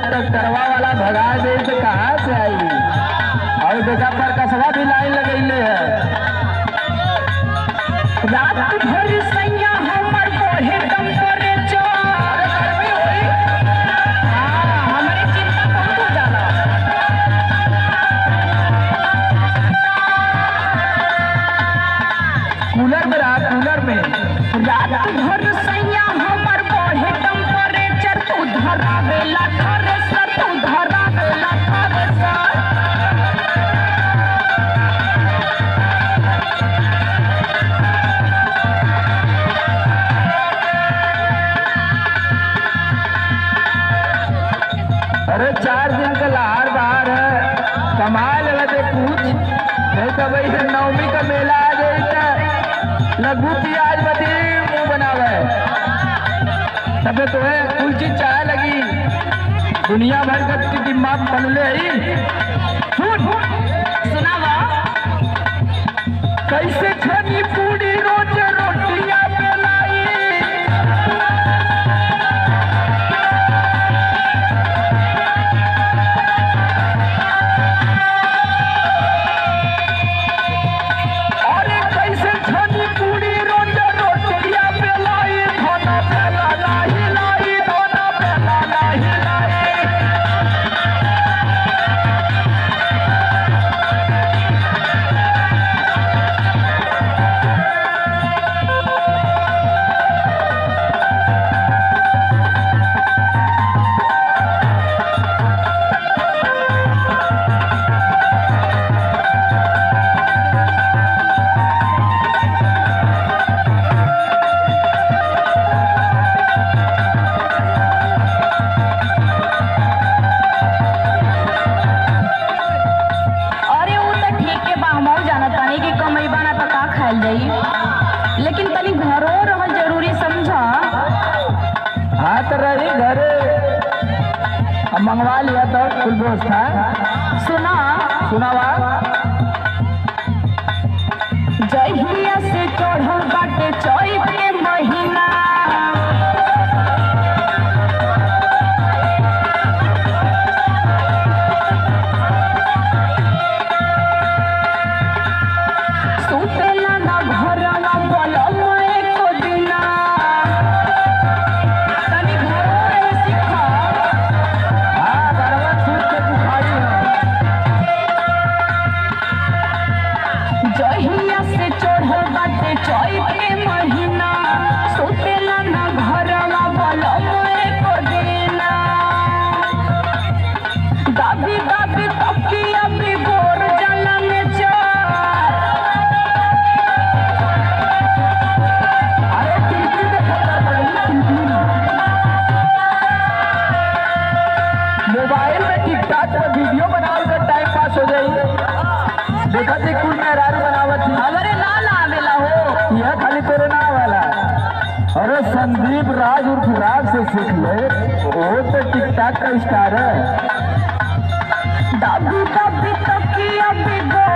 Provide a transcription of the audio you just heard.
ट्रैक्टरवा वाला भगा दे तो कहाँ से आई। और देखा पर कसवा भी लाइन लगैले है। रात भर सैया हमर बढ़े टेम्परेचर। गर्मी होई। हाँ, हमरे चिंता बहुत हो जाला। कूलर में रहा, कूलर में। रात भर सैया हमर बढ़े टेम्परेचर। तू धरावेला थ्रेसर, तू धरावेला थ्रेसर। अरे 4 दिन का लहार बाहर है, कमाल लगे कुछ नहीं तो भाई नवमी का मेला आ जाए लघु प्याज बदी मुंह बनावे। तबे तो है कुल चीज चाहे लगी, दुनिया भर का दिमाग बनले ही। सुनावा कैसे खनी पूरी रोज रोटियां बेलाई। अरे कैसे खनी पूरी रोज रोटियां बेलाई। धोना बेला नहीं लाई, धोना बेला नहीं लाई। लेकिन तनी घरों रहल जरूरी समझा। हाँ तो रही घरे, अब मंगवा लिया तो कुल व्यवस्था। सुनावा जहिया से चढ़ल बाटे चैत के महीना। सुतेला ना घरवा बलम एको दिना। तनी घरों रहे सीखा। हाँ बरवा सूट के बुखारी है। जहिया से चढ़ल बाटे चैत के महीना। सुतेला ना घरवा बलम एको दिना। दादी दादी तकिया बिगोर जाला में चार। अरे टीवी देखा मोबाइल में टिकटॉक पर वीडियो बनाओ तो टाइम पास हो जाए। देखा थी कुल मेहरारू बनावत थी। हमरे ना आवेला हो। यह खाली तेरे ना वाला। अरे संदीप राज उर्फ राज से सीख ले, वो तो टिकटॉक का स्टार है। दादी दादी तकिया बिगोर